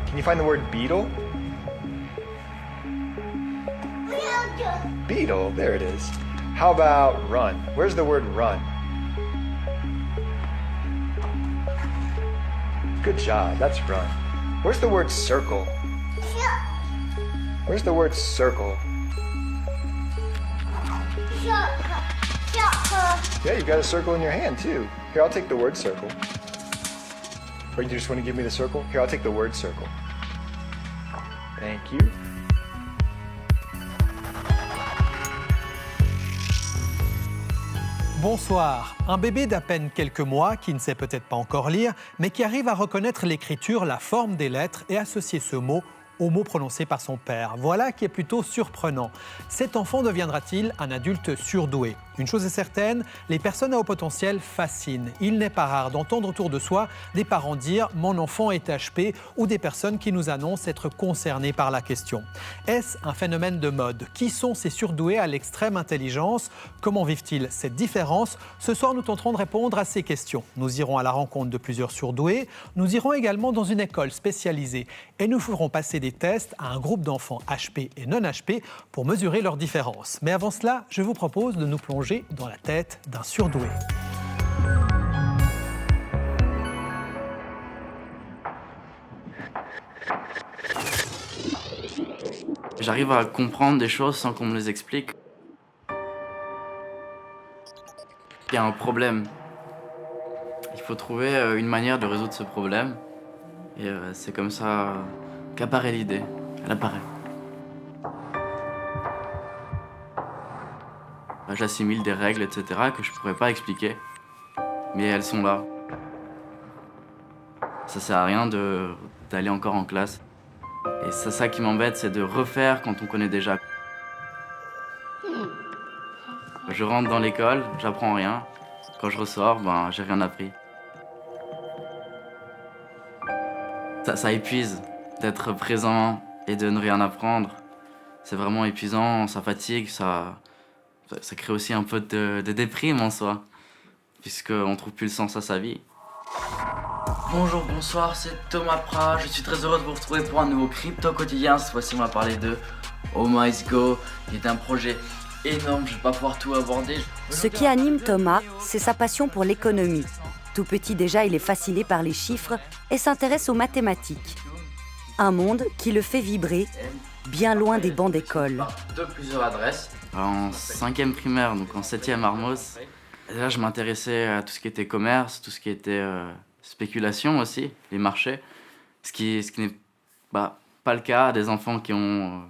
Can you find the word beetle? Beetle, there it is. How about run? Where's the word run? Good job, that's run. Where's the word circle? Where's the word circle? Yeah, you've got a circle in your hand too. Here, I'll take the word circle. Or you just want to give me the circle? Here, I'll take the word circle. Thank you. Bonsoir. Un bébé d'à peine quelques mois qui ne sait peut-être pas encore lire, mais qui arrive à reconnaître l'écriture, la forme des lettres et associer ce mot au mot prononcé par son père. Voilà qui est plutôt surprenant. Cet enfant deviendra-t-il un adulte surdoué? Une chose est certaine, les personnes à haut potentiel fascinent. Il n'est pas rare d'entendre autour de soi des parents dire « mon enfant est HP » ou des personnes qui nous annoncent être concernées par la question. Est-ce un phénomène de mode? Qui sont ces surdoués à l'extrême intelligence? Comment vivent-ils cette différence? Ce soir, nous tenterons de répondre à ces questions. Nous irons à la rencontre de plusieurs surdoués. Nous irons également dans une école spécialisée et nous ferons passer des tests à un groupe d'enfants HP et non HP pour mesurer leurs différences. Mais avant cela, je vous propose de nous plonger dans la tête d'un surdoué. J'arrive à comprendre des choses sans qu'on me les explique. Il y a un problème. Il faut trouver une manière de résoudre ce problème. Et c'est comme ça qu'apparaît l'idée. Elle apparaît. J'assimile des règles, etc. que je pourrais pas expliquer. Mais elles sont là. Ça sert à rien d'aller encore en classe. Et c'est ça qui m'embête, c'est de refaire quand on connaît déjà. Je rentre dans l'école, j'apprends rien. Quand je ressors, j'ai rien appris. Ça épuise d'être présent et de ne rien apprendre. C'est vraiment épuisant, ça fatigue, ça crée aussi un peu de déprime en soi, puisqu'on trouve plus le sens à sa vie. Bonjour, bonsoir, c'est Thomas Prat. Je suis très heureux de vous retrouver pour un nouveau Crypto Quotidien. Cette fois-ci, on va parler de Oh My Go, qui est un projet énorme, je vais pas pouvoir tout aborder. Ce qui anime Thomas, c'est sa passion pour l'économie. Tout petit déjà, il est fasciné par les chiffres et s'intéresse aux mathématiques. Un monde qui le fait vibrer, bien loin des bancs d'école. De plusieurs adresses. En 5e primaire, donc en 7e Armos, là je m'intéressais à tout ce qui était commerce, tout ce qui était spéculation aussi, les marchés, ce qui n'est pas le cas des enfants qui ont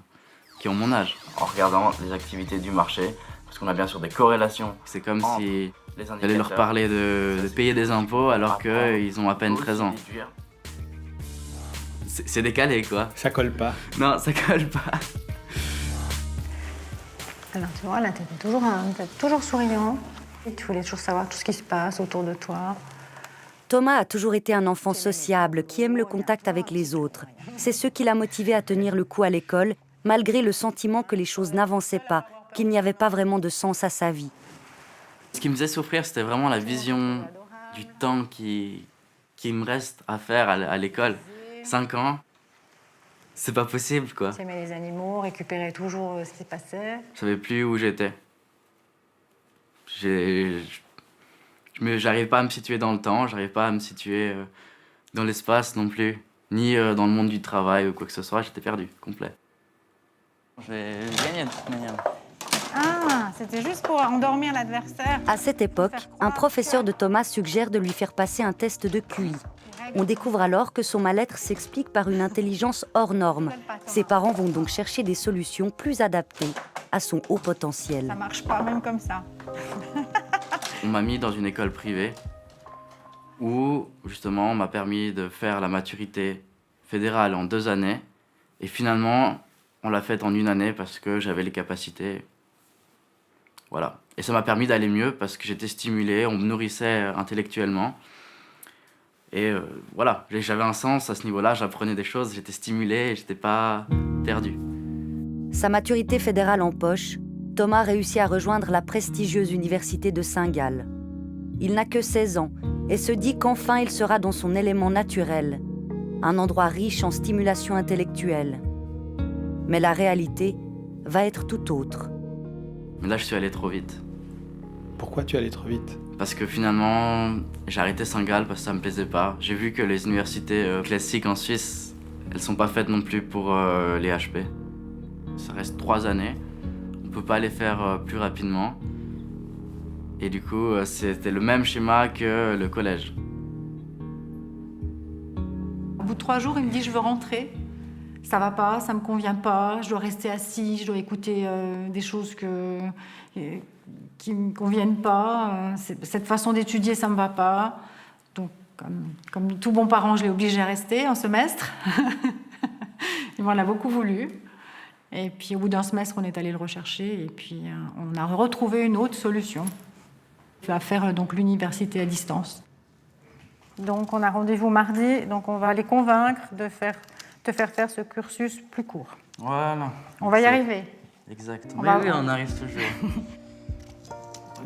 mon âge. En regardant les activités du marché, parce qu'on a bien sûr des corrélations. C'est comme si j'allais leur parler de payer des impôts alors qu'ils ont à peine 13 ans. C'est décalé quoi. Ça colle pas. Non, ça colle pas. Alors tu vois, là, t'étais toujours souriant. Et tu voulais toujours savoir tout ce qui se passe autour de toi. Thomas a toujours été un enfant sociable qui aime le contact avec les autres. C'est ce qui l'a motivé à tenir le coup à l'école, malgré le sentiment que les choses n'avançaient pas, qu'il n'y avait pas vraiment de sens à sa vie. Ce qui me faisait souffrir, c'était vraiment la vision du temps qui me reste à faire à l'école. 5 ans, c'est pas possible, quoi. Tu aimais les animaux, récupérais toujours ce qui se passait. Je savais plus où j'étais. J'arrive pas à me situer dans le temps, j'arrive pas à me situer dans l'espace non plus, ni dans le monde du travail ou quoi que ce soit, j'étais perdu, complet. J'ai gagné de toute manière. Ah, c'était juste pour endormir l'adversaire. À cette époque, un professeur de Thomas suggère de lui faire passer un test de QI. On découvre alors que son mal-être s'explique par une intelligence hors norme. Ses parents vont donc chercher des solutions plus adaptées à son haut potentiel. Ça marche pas, même comme ça. On m'a mis dans une école privée où, justement, on m'a permis de faire la maturité fédérale en 2 années. Et finalement, on l'a faite en 1 année parce que j'avais les capacités. Voilà. Et ça m'a permis d'aller mieux parce que j'étais stimulé, on me nourrissait intellectuellement. Et voilà, j'avais un sens à ce niveau-là, j'apprenais des choses, j'étais stimulé et j'étais pas perdu. Sa maturité fédérale en poche, Thomas réussit à rejoindre la prestigieuse université de Saint-Gall. Il n'a que 16 ans et se dit qu'enfin il sera dans son élément naturel. un endroit riche en stimulation intellectuelle. Mais la réalité va être tout autre. Mais là, je suis allé trop vite. Pourquoi tu es allé trop vite? Parce que finalement, j'ai arrêté Saint-Gall parce que ça me plaisait pas. J'ai vu que les universités classiques en Suisse, elles sont pas faites non plus pour les HP. Ça reste 3 années. On peut pas les faire plus rapidement. Et du coup, c'était le même schéma que le collège. Au bout de 3 jours, il me dit je veux rentrer. Ça va pas, ça me convient pas, je dois rester assis, je dois écouter des choses qui me conviennent pas. Cette façon d'étudier, ça me va pas. Donc, comme tout bon parent, je l'ai obligé à rester un semestre. Il m'en a beaucoup voulu. Et puis au bout d'un semestre, on est allé le rechercher et puis on a retrouvé une autre solution. Il va faire donc l'université à distance. Donc on a rendez-vous mardi, donc on va les convaincre de te faire faire ce cursus plus court. Voilà. On va y arriver. Exactement. Oui, on arrive toujours.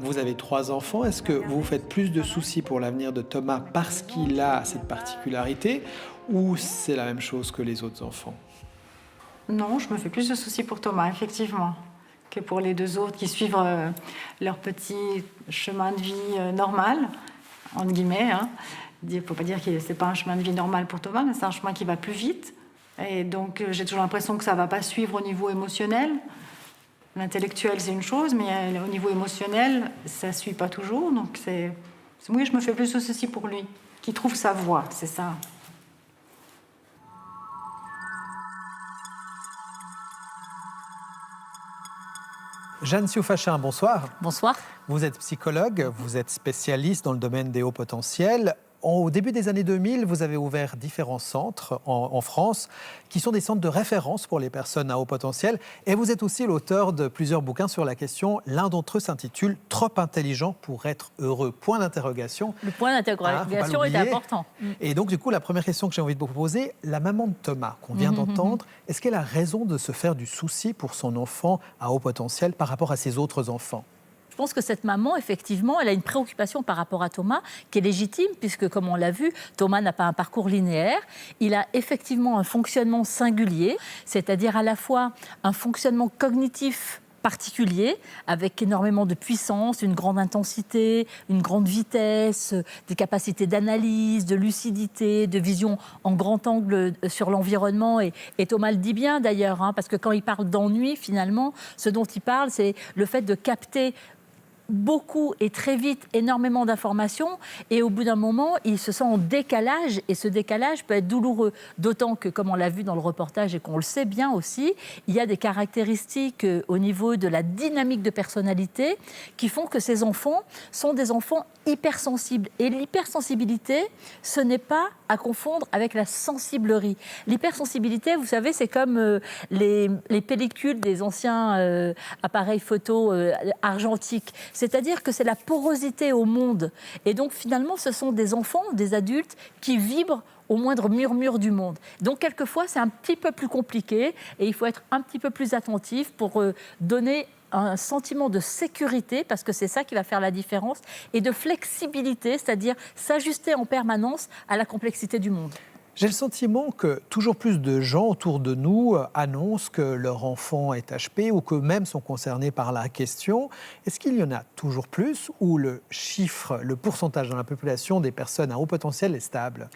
Vous avez 3 enfants. Est-ce que vous vous faites plus de soucis pour l'avenir de Thomas parce qu'il a cette particularité ou c'est la même chose que les autres enfants? Non, je me fais plus de soucis pour Thomas, effectivement, que pour les 2 autres qui suivent leur petit chemin de vie normal, entre guillemets. Hein. Il ne faut pas dire que ce n'est pas un chemin de vie normal pour Thomas, mais c'est un chemin qui va plus vite. Et donc, j'ai toujours l'impression que ça ne va pas suivre au niveau émotionnel. L'intellectuel, c'est une chose, mais au niveau émotionnel, ça ne suit pas toujours. Donc, oui, je me fais plus de soucis pour lui, qui trouve sa voie, c'est ça. Jeanne Siofachin, bonsoir. Bonsoir. Vous êtes psychologue, vous êtes spécialiste dans le domaine des hauts potentiels. Au début des années 2000, vous avez ouvert différents centres en France qui sont des centres de référence pour les personnes à haut potentiel. Et vous êtes aussi l'auteur de plusieurs bouquins sur la question. L'un d'entre eux s'intitule « Trop intelligent pour être heureux ». Point d'interrogation. Le point d'interrogation est important. Et donc, du coup, la première question que j'ai envie de vous poser, la maman de Thomas qu'on vient d'entendre, est-ce qu'elle a raison de se faire du souci pour son enfant à haut potentiel par rapport à ses autres enfants ? Je pense que cette maman, effectivement, elle a une préoccupation par rapport à Thomas qui est légitime, puisque, comme on l'a vu, Thomas n'a pas un parcours linéaire. Il a effectivement un fonctionnement singulier, c'est-à-dire à la fois un fonctionnement cognitif particulier, avec énormément de puissance, une grande intensité, une grande vitesse, des capacités d'analyse, de lucidité, de vision en grand angle sur l'environnement. Et Thomas le dit bien d'ailleurs, hein, parce que quand il parle d'ennui, finalement, ce dont il parle, c'est le fait de capter beaucoup et très vite énormément d'informations et au bout d'un moment, il se sent en décalage et ce décalage peut être douloureux. D'autant que, comme on l'a vu dans le reportage et qu'on le sait bien aussi, il y a des caractéristiques au niveau de la dynamique de personnalité qui font que ces enfants sont des enfants hypersensibles. Et l'hypersensibilité, ce n'est pas à confondre avec la sensiblerie. L'hypersensibilité, vous savez, c'est comme les pellicules des anciens appareils photo argentiques. C'est-à-dire que c'est la porosité au monde. Et donc, finalement, ce sont des enfants, des adultes qui vibrent au moindre murmure du monde. Donc, quelquefois, c'est un petit peu plus compliqué et il faut être un petit peu plus attentif pour donner un sentiment de sécurité, parce que c'est ça qui va faire la différence, et de flexibilité, c'est-à-dire s'ajuster en permanence à la complexité du monde. J'ai le sentiment que toujours plus de gens autour de nous annoncent que leur enfant est HP ou qu'eux-mêmes sont concernés par la question. Est-ce qu'il y en a toujours plus ou le chiffre, le pourcentage dans la population des personnes à haut potentiel est stable ?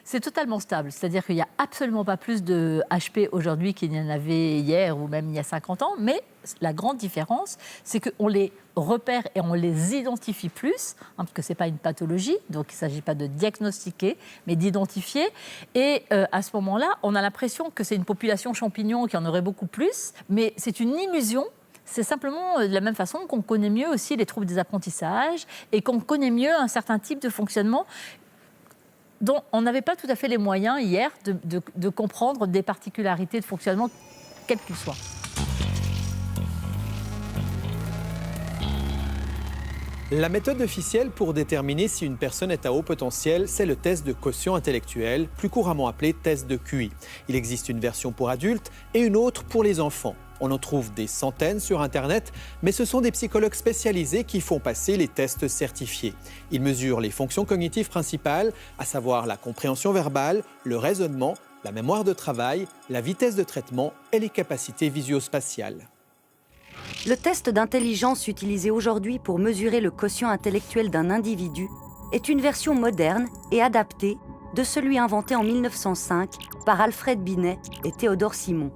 C'est totalement stable, c'est-à-dire qu'il n'y a absolument pas plus de HP aujourd'hui qu'il y en avait hier ou même il y a 50 ans, mais la grande différence, c'est qu'on les repère et on les identifie plus, hein, parce que ce n'est pas une pathologie, donc il ne s'agit pas de diagnostiquer, mais d'identifier. Et à ce moment-là, on a l'impression que c'est une population champignon qui en aurait beaucoup plus, mais c'est une illusion. C'est simplement de la même façon qu'on connaît mieux aussi les troubles des apprentissages et qu'on connaît mieux un certain type de fonctionnement dont on n'avait pas tout à fait les moyens hier de comprendre des particularités de fonctionnement, quels qu'ils soient. La méthode officielle pour déterminer si une personne est à haut potentiel, c'est le test de quotient intellectuel, plus couramment appelé test de QI. Il existe une version pour adultes et une autre pour les enfants. On en trouve des centaines sur Internet, mais ce sont des psychologues spécialisés qui font passer les tests certifiés. Ils mesurent les fonctions cognitives principales, à savoir la compréhension verbale, le raisonnement, la mémoire de travail, la vitesse de traitement et les capacités visuospatiales. Le test d'intelligence utilisé aujourd'hui pour mesurer le quotient intellectuel d'un individu est une version moderne et adaptée de celui inventé en 1905 par Alfred Binet et Théodore Simon.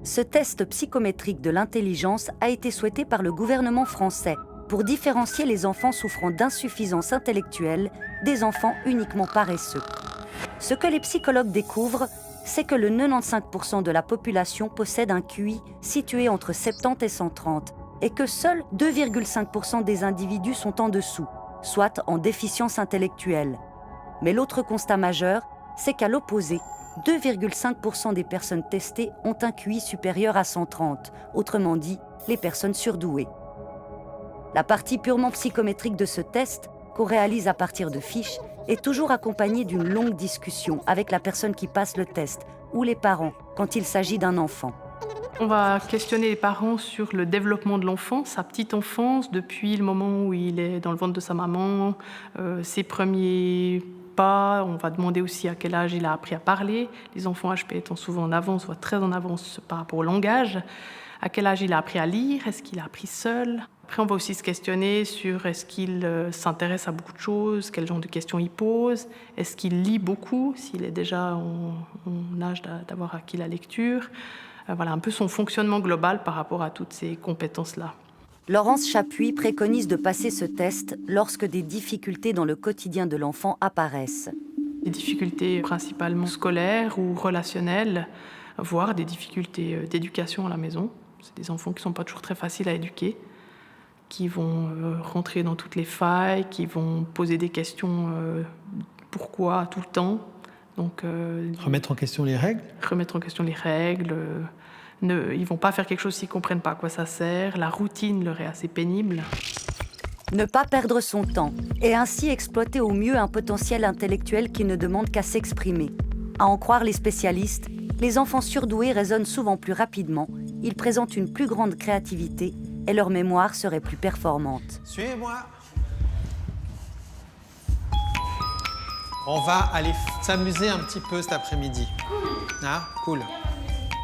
Ce test psychométrique de l'intelligence a été souhaité par le gouvernement français pour différencier les enfants souffrant d'insuffisance intellectuelle des enfants uniquement paresseux. Ce que les psychologues découvrent, c'est que le 95% de la population possède un QI situé entre 70 et 130 et que seuls 2,5% des individus sont en dessous, soit en déficience intellectuelle. Mais l'autre constat majeur, c'est qu'à l'opposé, 2,5% des personnes testées ont un QI supérieur à 130, autrement dit, les personnes surdouées. La partie purement psychométrique de ce test, qu'on réalise à partir de fiches, est toujours accompagnée d'une longue discussion avec la personne qui passe le test ou les parents quand il s'agit d'un enfant. On va questionner les parents sur le développement de l'enfant, sa petite enfance, depuis le moment où il est dans le ventre de sa maman, ses premiers pas. On va demander aussi à quel âge il a appris à parler. Les enfants HP étant souvent en avance, voire très en avance par rapport au langage. À quel âge il a appris à lire? Est-ce qu'il a appris seul? Après, on va aussi se questionner sur est-ce qu'il s'intéresse à beaucoup de choses, quel genre de questions il pose, est-ce qu'il lit beaucoup, s'il est déjà en âge d'avoir acquis la lecture. Voilà un peu son fonctionnement global par rapport à toutes ces compétences-là. Laurence Chapuis préconise de passer ce test lorsque des difficultés dans le quotidien de l'enfant apparaissent. Des difficultés principalement scolaires ou relationnelles, voire des difficultés d'éducation à la maison. C'est des enfants qui ne sont pas toujours très faciles à éduquer, qui vont rentrer dans toutes les failles, qui vont poser des questions pourquoi tout le temps. Donc, Remettre en question les règles. Remettre en question les règles. Ils ne vont pas faire quelque chose s'ils ne comprennent pas à quoi ça sert. La routine leur est assez pénible. Ne pas perdre son temps et ainsi exploiter au mieux un potentiel intellectuel qui ne demande qu'à s'exprimer. À en croire les spécialistes, les enfants surdoués raisonnent souvent plus rapidement, ils présentent une plus grande créativité et leur mémoire serait plus performante. Suivez-moi. On va aller s'amuser un petit peu cet après-midi. Ah, cool.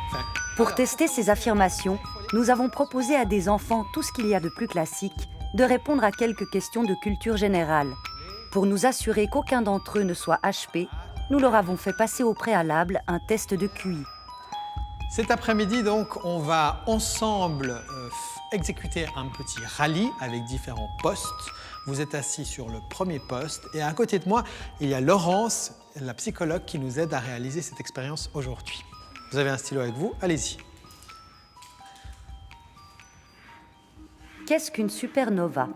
Enfin, Pour tester ces affirmations, nous avons proposé à des enfants tout ce qu'il y a de plus classique, de répondre à quelques questions de culture générale. Pour nous assurer qu'aucun d'entre eux ne soit HP, nous leur avons fait passer au préalable un test de QI. Cet après-midi, donc, on va ensemble exécuter un petit rallye avec différents postes. Vous êtes assis sur le premier poste et à côté de moi, il y a Laurence, la psychologue qui nous aide à réaliser cette expérience aujourd'hui. Vous avez un stylo avec vous, allez-y. Qu'est-ce qu'une supernova?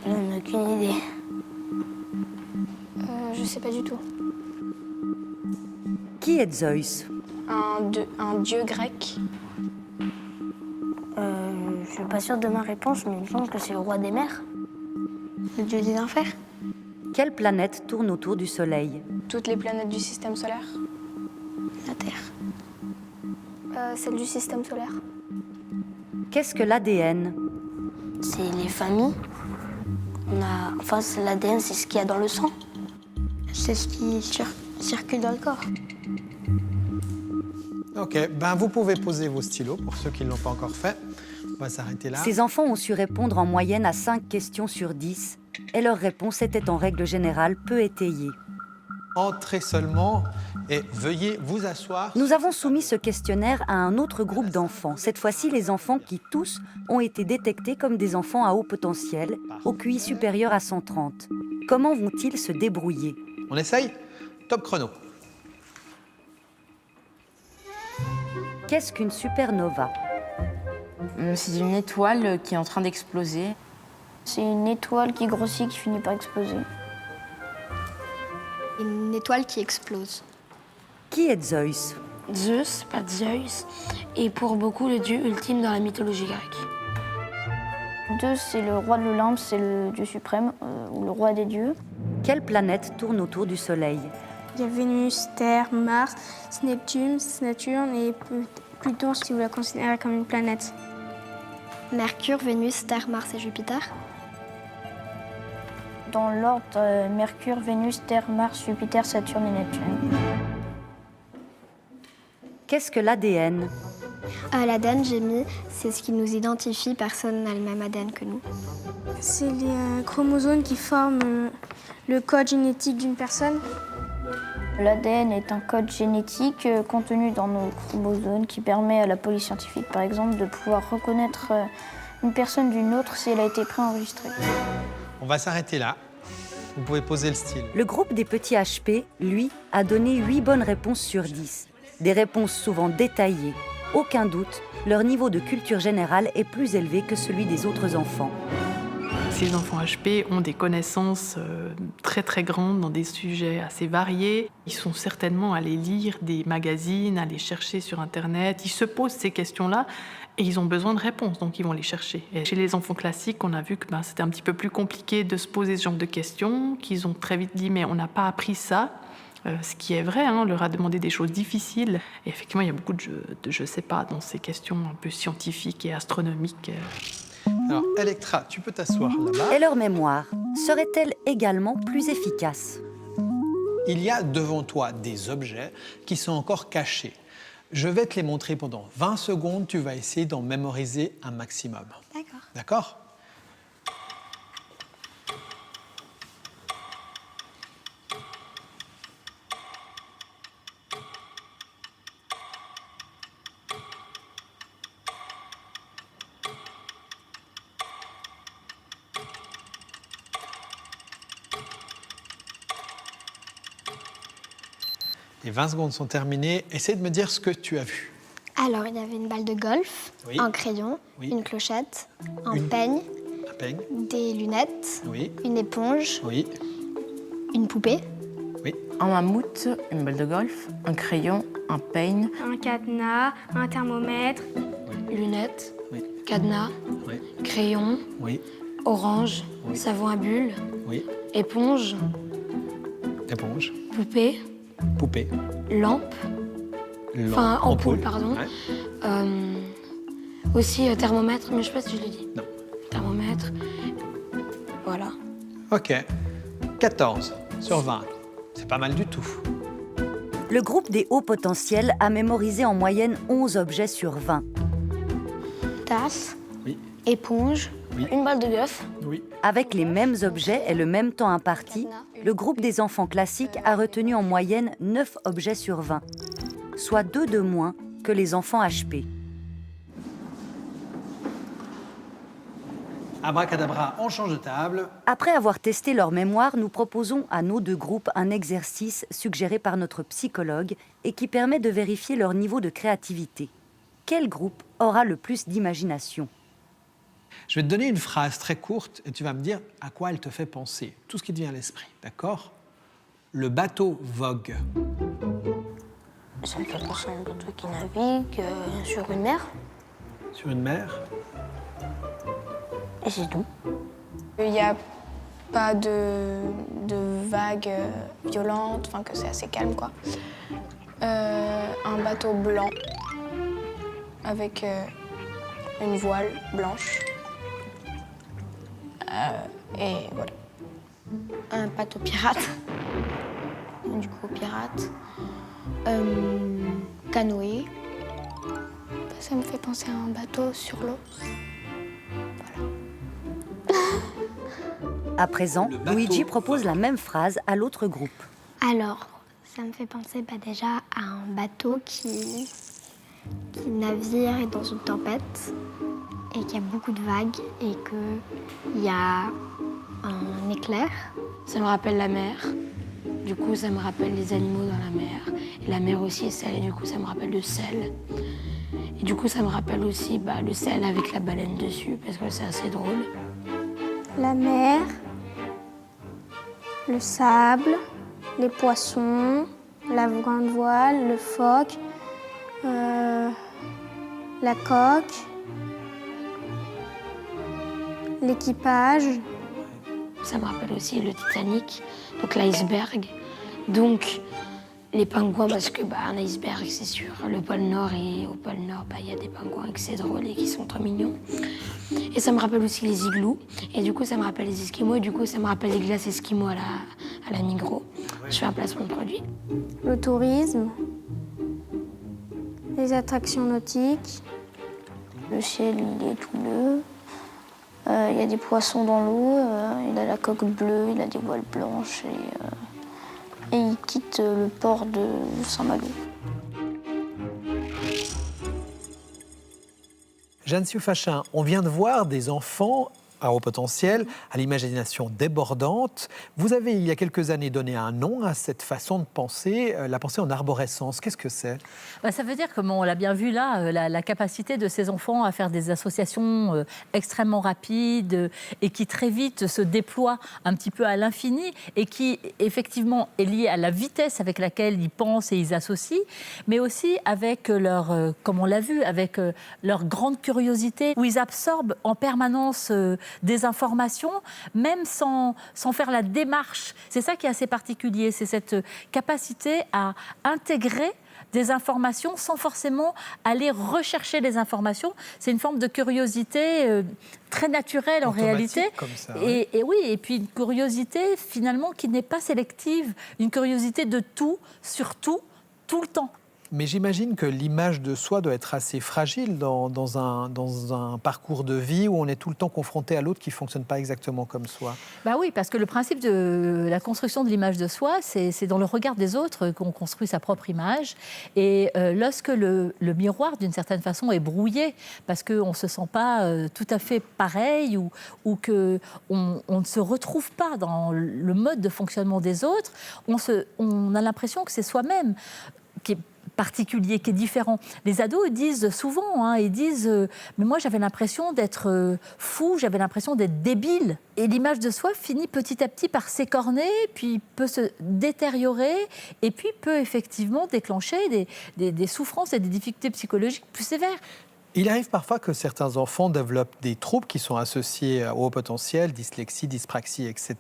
Je n'ai aucune idée. Je sais pas du tout. Qui est Zeus? Un dieu grec. Je suis pas sûre de ma réponse, mais il me semble que c'est le roi des mers. Le dieu des enfers. Quelle planète tourne autour du Soleil? Toutes les planètes du système solaire. La Terre. Celle du système solaire. Qu'est-ce que l'ADN? C'est les familles. L'ADN, c'est ce qu'il y a dans le sang. C'est ce qui circule dans le corps. Ok, vous pouvez poser vos stylos pour ceux qui ne l'ont pas encore fait. On va s'arrêter là. Ces enfants ont su répondre en moyenne à 5 questions sur 10 et leurs réponses étaient en règle générale peu étayées. Entrez seulement et veuillez vous asseoir. Nous avons soumis ce questionnaire à un autre groupe d'enfants, cette fois-ci les enfants qui tous ont été détectés comme des enfants à haut potentiel, au QI supérieur à 130. Comment vont-ils se débrouiller? On essaye? Top chrono. Qu'est-ce qu'une supernova? C'est une étoile qui est en train d'exploser. C'est une étoile qui grossit, qui finit par exploser. Une étoile qui explose. Qui est Zeus? Zeus, pas Zeus, est pour beaucoup le dieu ultime dans la mythologie grecque. Zeus, c'est le roi de l'Olympe, c'est le dieu suprême, ou le roi des dieux. Quelle planète tourne autour du Soleil? Il y a Vénus, Terre, Mars, Neptune, Saturne et Pluton, si vous la considérez comme une planète. Mercure, Vénus, Terre, Mars et Jupiter. Dans l'ordre, Mercure, Vénus, Terre, Mars, Jupiter, Saturne et Neptune. Qu'est-ce que l'ADN? L'ADN, j'ai mis, c'est ce qui nous identifie. Personne n'a le même ADN que nous. C'est les chromosomes qui forment le code génétique d'une personne. L'ADN est un code génétique contenu dans nos chromosomes qui permet à la police scientifique, par exemple, de pouvoir reconnaître une personne d'une autre si elle a été préenregistrée. On va s'arrêter là. Vous pouvez poser le style. Le groupe des petits HP, lui, a donné 8 bonnes réponses sur 10. Des réponses souvent détaillées. Aucun doute, leur niveau de culture générale est plus élevé que celui des autres enfants. Ces enfants HP ont des connaissances très très grandes dans des sujets assez variés. Ils sont certainement allés lire des magazines, aller chercher sur Internet. Ils se posent ces questions-là et ils ont besoin de réponses, donc ils vont les chercher. Et chez les enfants classiques, on a vu que c'était un petit peu plus compliqué de se poser ce genre de questions, qu'ils ont très vite dit « mais on n'a pas appris ça ». Ce qui est vrai, on leur a demandé des choses difficiles. Et effectivement, il y a beaucoup de je sais pas dans ces questions un peu scientifiques et astronomiques. Alors, Electra, tu peux t'asseoir là-bas. Et leur mémoire serait-elle également plus efficace? Il y a devant toi des objets qui sont encore cachés. Je vais te les montrer pendant 20 secondes. Tu vas essayer d'en mémoriser un maximum. D'accord. D'accord? Les 20 secondes sont terminées. Essaie de me dire ce que tu as vu. Alors, il y avait une balle de golf, Oui. un crayon, Oui. une clochette, un peigne, Un peigne. des lunettes, Oui. une éponge, Oui. une poupée, Oui. Un mammouth, une balle de golf, un crayon, un peigne, un cadenas, un thermomètre, lunettes, Oui. cadenas, Oui. crayon, Oui. orange, Oui. savon à bulles, Oui. éponge, Éponge. poupée, Poupée. lampe, enfin ampoule, pardon. Ouais. Aussi thermomètre, mais je sais pas si je l'ai dit. Non. Thermomètre, voilà. OK. 14 sur 20. C'est pas mal du tout. Le groupe des hauts potentiels a mémorisé en moyenne 11 objets sur 20. Tasse, Oui. éponge, Oui. une balle de golf, Oui. Avec les mêmes objets et le même temps imparti, le groupe des enfants classiques a retenu en moyenne 9 objets sur 20, soit 2 de moins que les enfants HP. Abracadabra, on change de table. Après avoir testé leur mémoire, nous proposons à nos deux groupes un exercice suggéré par notre psychologue et qui permet de vérifier leur niveau de créativité. Quel groupe aura le plus d'imagination ? Je vais te donner une phrase très courte et tu vas me dire à quoi elle te fait penser. Tout ce qui te vient à l'esprit, d'accord? Le bateau vogue. Ça me fait penser à un bateau qui navigue sur une mer. Sur une mer. Et c'est tout. Il n'y a pas de vagues violentes, enfin que c'est assez calme quoi. Un bateau blanc avec une voile blanche. Et voilà. Un bateau pirate. Du coup, pirate. Canoë. Ça me fait penser à un bateau sur l'eau. À présent, Luigi propose la même phrase à l'autre groupe. Alors, ça me fait penser déjà à un bateau qui navigue dans une tempête et qui a beaucoup de vagues et qu'il y a un éclair. Ça me rappelle la mer. Du coup, ça me rappelle les animaux dans la mer. Et la mer aussi est sel et du coup, ça me rappelle le sel. Et du coup, ça me rappelle aussi le sel avec la baleine dessus parce que c'est assez drôle. La mer, le sable, les poissons, la grande voile, le phoque, la coque, l'équipage. Ça me rappelle aussi le Titanic, donc l'iceberg, donc Les pingouins, parce que un iceberg, c'est sur le pôle Nord, et au pôle Nord, il y a des pingouins et que c'est drôle et qui sont trop mignons. Et ça me rappelle aussi les igloos, et du coup ça me rappelle les esquimaux, et du coup ça me rappelle les glaces esquimaux à la Migros. Je fais un placement de produit. Le tourisme, les attractions nautiques, le ciel il est tout bleu, il y a des poissons dans l'eau, il a la coque bleue, il a des voiles blanches et il quitte le port de Saint-Malo. Jeanne Siou-Fachin, on vient de voir des enfants à haut potentiel, à l'imagination débordante. Vous avez, il y a quelques années, donné un nom à cette façon de penser, la pensée en arborescence. Qu'est-ce que c'est ? Ça veut dire, comme on l'a bien vu là, la capacité de ces enfants à faire des associations extrêmement rapides et qui très vite se déploient un petit peu à l'infini et qui effectivement est liée à la vitesse avec laquelle ils pensent et ils associent, mais aussi avec leur, comme on l'a vu, avec leur grande curiosité, où ils absorbent en permanence des informations, même sans faire la démarche. C'est ça qui est assez particulier, c'est cette capacité à intégrer des informations sans forcément aller rechercher les informations. C'est une forme de curiosité très naturelle en réalité. Comme ça, et oui, et puis une curiosité finalement qui n'est pas sélective, une curiosité de tout, sur tout, tout le temps. Mais j'imagine que l'image de soi doit être assez fragile dans un parcours de vie où on est tout le temps confronté à l'autre qui ne fonctionne pas exactement comme soi. Oui, parce que le principe de la construction de l'image de soi, c'est dans le regard des autres qu'on construit sa propre image. Et lorsque le miroir, d'une certaine façon, est brouillé, parce qu'on ne se sent pas tout à fait pareil ou qu'on ne se retrouve pas dans le mode de fonctionnement des autres, on a l'impression que c'est soi-même qui est particulier, qui est différent. Les ados ils disent souvent, ils disent mais moi j'avais l'impression d'être fou, j'avais l'impression d'être débile. Et l'image de soi finit petit à petit par s'écorner, puis peut se détériorer, et puis peut effectivement déclencher des souffrances et des difficultés psychologiques plus sévères. Il arrive parfois que certains enfants développent des troubles qui sont associés au haut potentiel, dyslexie, dyspraxie, etc.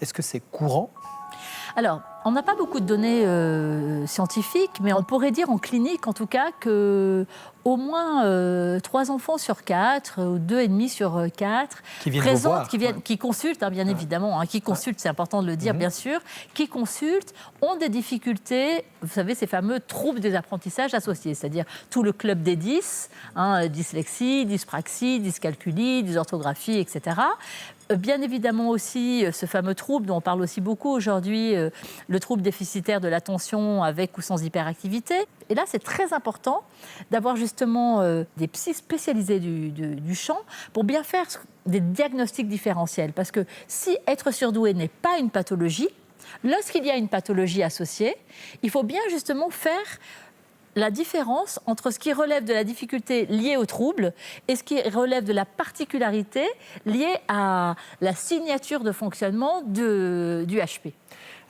Est-ce que c'est courant ? Alors, on n'a pas beaucoup de données scientifiques, mais on pourrait dire en clinique, en tout cas, qu'au moins 3 enfants sur 4, ou 2,5 sur 4, qui consultent, bien évidemment, qui consultent, c'est important de le dire, bien sûr, qui consultent, ont des difficultés, vous savez, ces fameux troubles des apprentissages associés, c'est-à-dire tout le club des 10, dyslexie, dyspraxie, dyscalculie, dysorthographie, etc. Bien évidemment aussi ce fameux trouble dont on parle aussi beaucoup aujourd'hui, le trouble déficitaire de l'attention avec ou sans hyperactivité. Et là, c'est très important d'avoir justement des psys spécialisés du champ pour bien faire des diagnostics différentiels. Parce que si être surdoué n'est pas une pathologie, lorsqu'il y a une pathologie associée, il faut bien justement faire la différence entre ce qui relève de la difficulté liée au trouble et ce qui relève de la particularité liée à la signature de fonctionnement du HP.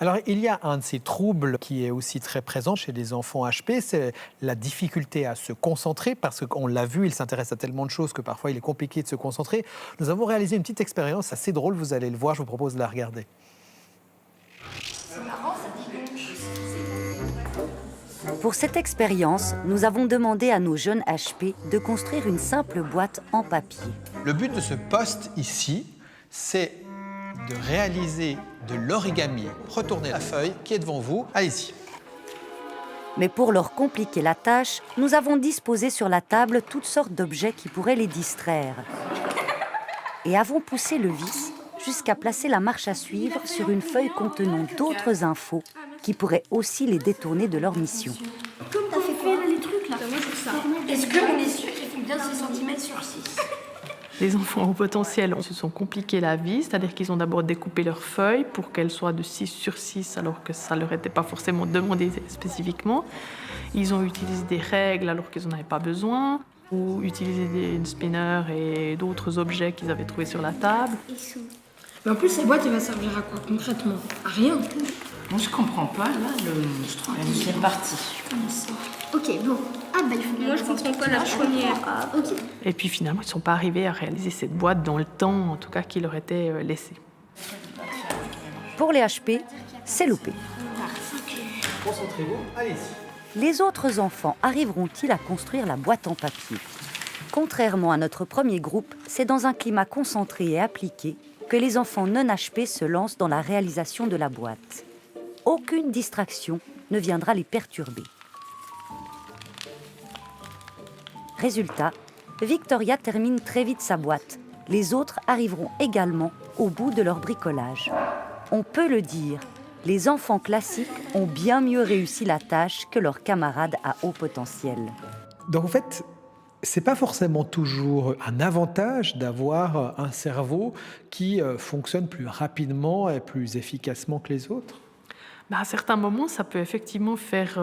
Alors, il y a un de ces troubles qui est aussi très présent chez les enfants HP, c'est la difficulté à se concentrer, parce qu'on l'a vu, ils s'intéressent à tellement de choses que parfois il est compliqué de se concentrer. Nous avons réalisé une petite expérience assez drôle, vous allez le voir, je vous propose de la regarder. Pour cette expérience, nous avons demandé à nos jeunes HP de construire une simple boîte en papier. Le but de ce poste ici, c'est de réaliser de l'origami. Retournez la feuille qui est devant vous. Allez-y. Mais pour leur compliquer la tâche, nous avons disposé sur la table toutes sortes d'objets qui pourraient les distraire. Et avons poussé le vis jusqu'à placer la marche à suivre sur une feuille contenant d'autres infos qui pourraient aussi les détourner de leur mission. Comme t'as fait les trucs là. Est-ce qu'on est sûr qu'ils font bien 6 cm sur 6 ? Les enfants au potentiel se sont compliqués la vie, c'est-à-dire qu'ils ont d'abord découpé leurs feuilles pour qu'elles soient de 6 sur 6, alors que ça ne leur était pas forcément demandé spécifiquement. Ils ont utilisé des règles alors qu'ils n'en avaient pas besoin, ou utilisé des spinners et d'autres objets qu'ils avaient trouvés sur la table. Mais en plus, cette boîte, elle va servir à quoi concrètement ? À rien. Moi, je comprends pas, là, c'est parti. Ok, bon. Moi, je comprends pas la première. Ok. Et puis finalement, ils ne sont pas arrivés à réaliser cette boîte dans le temps, en tout cas, qui leur était laissé. Pour les HP, c'est loupé. Concentrez-vous, allez-y. Les autres enfants arriveront-ils à construire la boîte en papier ? Contrairement à notre premier groupe, c'est dans un climat concentré et appliqué que les enfants non HP se lancent dans la réalisation de la boîte. Aucune distraction ne viendra les perturber. Résultat, Victoria termine très vite sa boîte. Les autres arriveront également au bout de leur bricolage. On peut le dire, les enfants classiques ont bien mieux réussi la tâche que leurs camarades à haut potentiel. Donc en fait, c'est pas forcément toujours un avantage d'avoir un cerveau qui fonctionne plus rapidement et plus efficacement que les autres. À certains moments, ça peut effectivement faire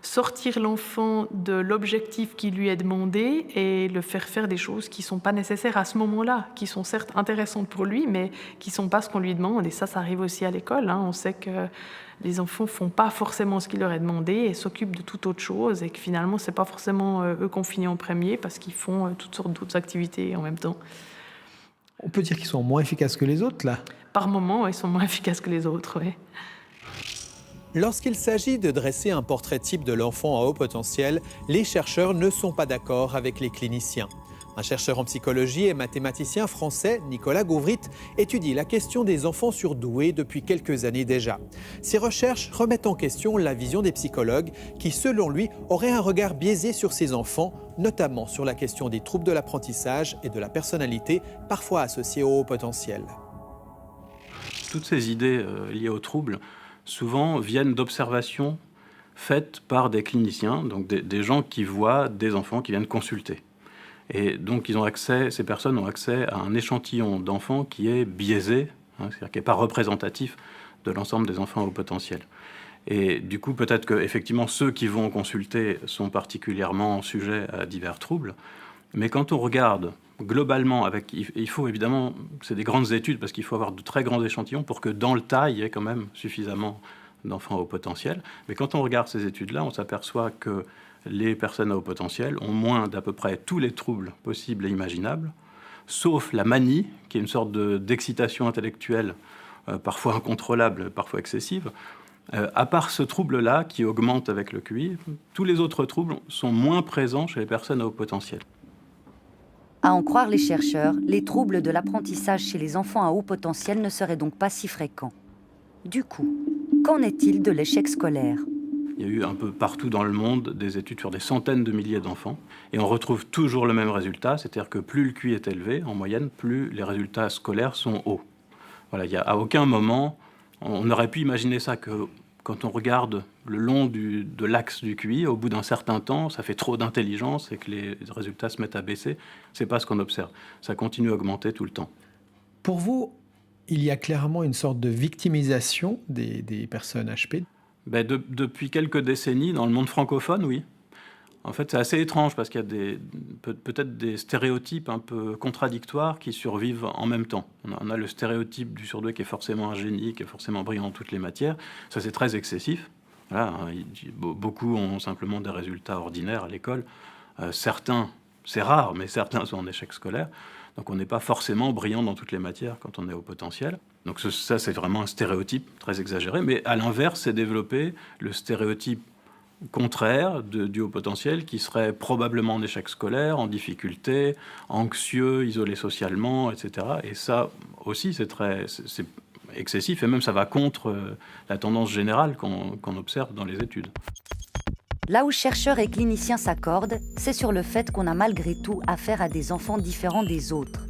sortir l'enfant de l'objectif qui lui est demandé et le faire faire des choses qui ne sont pas nécessaires à ce moment-là, qui sont certes intéressantes pour lui, mais qui ne sont pas ce qu'on lui demande. Et ça arrive aussi à l'école. On sait que les enfants ne font pas forcément ce qui leur est demandé et s'occupent de toute autre chose, et que finalement, ce n'est pas forcément eux qu'on finit en premier parce qu'ils font toutes sortes d'autres activités en même temps. On peut dire qu'ils sont moins efficaces que les autres, là ? Par moments, ils sont moins efficaces que les autres, oui. Lorsqu'il s'agit de dresser un portrait type de l'enfant à haut potentiel, les chercheurs ne sont pas d'accord avec les cliniciens. Un chercheur en psychologie et mathématicien français, Nicolas Gauvrit, étudie la question des enfants surdoués depuis quelques années déjà. Ses recherches remettent en question la vision des psychologues qui, selon lui, auraient un regard biaisé sur ces enfants, notamment sur la question des troubles de l'apprentissage et de la personnalité, parfois associés au haut potentiel. Toutes ces idées liées aux troubles souvent viennent d'observations faites par des cliniciens, donc des gens qui voient des enfants qui viennent consulter. Et donc ces personnes ont accès à un échantillon d'enfants qui est biaisé, c'est-à-dire qui n'est pas représentatif de l'ensemble des enfants à haut potentiel. Et du coup, peut-être qu'effectivement, ceux qui vont consulter sont particulièrement sujets à divers troubles. Mais quand on regarde globalement, il faut évidemment, c'est des grandes études parce qu'il faut avoir de très grands échantillons pour que dans le tas, il y ait quand même suffisamment d'enfants à haut potentiel. Mais quand on regarde ces études-là, on s'aperçoit que les personnes à haut potentiel ont moins d'à peu près tous les troubles possibles et imaginables, sauf la manie, qui est une sorte d'excitation intellectuelle, parfois incontrôlable, parfois excessive. À part ce trouble-là, qui augmente avec le QI, tous les autres troubles sont moins présents chez les personnes à haut potentiel. À en croire les chercheurs, les troubles de l'apprentissage chez les enfants à haut potentiel ne seraient donc pas si fréquents. Du coup, qu'en est-il de l'échec scolaire ? Il y a eu un peu partout dans le monde des études sur des centaines de milliers d'enfants, et on retrouve toujours le même résultat, c'est-à-dire que plus le QI est élevé, en moyenne, plus les résultats scolaires sont hauts. Voilà, il y a à aucun moment, on aurait pu imaginer ça que quand on regarde le long de l'axe du QI, au bout d'un certain temps, ça fait trop d'intelligence et que les résultats se mettent à baisser. C'est pas ce qu'on observe. Ça continue à augmenter tout le temps. Pour vous, il y a clairement une sorte de victimisation des personnes HP ? Depuis quelques décennies, dans le monde francophone, oui. En fait, c'est assez étrange parce qu'il y a peut-être des stéréotypes un peu contradictoires qui survivent en même temps. On a le stéréotype du surdoué qui est forcément un génie, qui est forcément brillant en toutes les matières. Ça, c'est très excessif. Voilà, beaucoup ont simplement des résultats ordinaires à l'école. Certains, c'est rare, mais certains sont en échec scolaire. Donc on n'est pas forcément brillant dans toutes les matières quand on est au potentiel. Donc ça, c'est vraiment un stéréotype très exagéré. Mais à l'inverse, c'est développé le stéréotype contraire du haut potentiel qui serait probablement en échec scolaire, en difficulté, anxieux, isolé socialement, etc. Et ça aussi, c'est excessif et même ça va contre la tendance générale qu'on observe dans les études. Là où chercheurs et cliniciens s'accordent, c'est sur le fait qu'on a malgré tout affaire à des enfants différents des autres.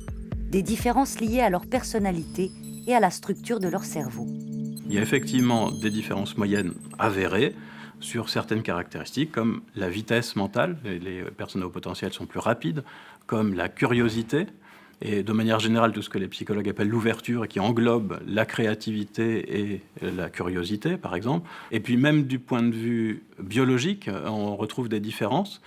Des différences liées à leur personnalité et à la structure de leur cerveau. Il y a effectivement des différences moyennes avérées sur certaines caractéristiques, comme la vitesse mentale, les personnes à haut potentiel sont plus rapides, comme la curiosité, et de manière générale tout ce que les psychologues appellent l'ouverture, et qui englobe la créativité et la curiosité, par exemple. Et puis même du point de vue biologique, on retrouve des différences.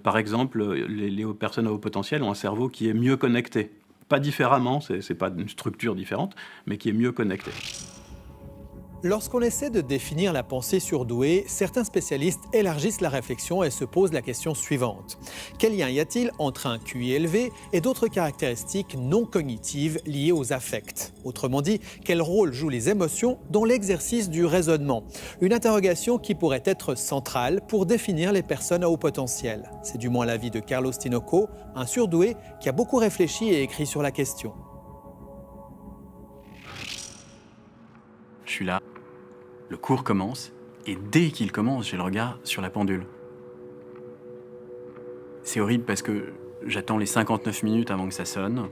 Par exemple, les personnes à haut potentiel ont un cerveau qui est mieux connecté. Pas différemment, c'est pas une structure différente, mais qui est mieux connecté. Lorsqu'on essaie de définir la pensée surdouée, certains spécialistes élargissent la réflexion et se posent la question suivante. Quel lien y a-t-il entre un QI élevé et d'autres caractéristiques non cognitives liées aux affects? Autrement dit, quel rôle jouent les émotions dans l'exercice du raisonnement? Une interrogation qui pourrait être centrale pour définir les personnes à haut potentiel. C'est du moins l'avis de Carlos Tinoco, un surdoué qui a beaucoup réfléchi et écrit sur la question. Je suis là, le cours commence, et dès qu'il commence, j'ai le regard sur la pendule. C'est horrible parce que j'attends les 59 minutes avant que ça sonne.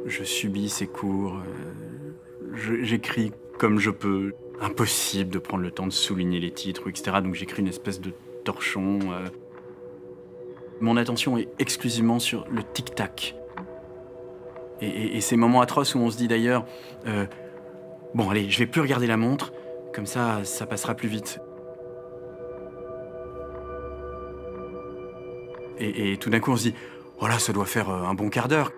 Je subis ces cours, j'écris comme je peux. Impossible de prendre le temps de souligner les titres, etc. Donc j'écris une espèce de torchon. Mon attention est exclusivement sur le tic-tac. Et ces moments atroces où on se dit d'ailleurs... bon, allez, je vais plus regarder la montre, comme ça passera plus vite. Et tout d'un coup, on se dit, oh là, ça doit faire un bon quart d'heure.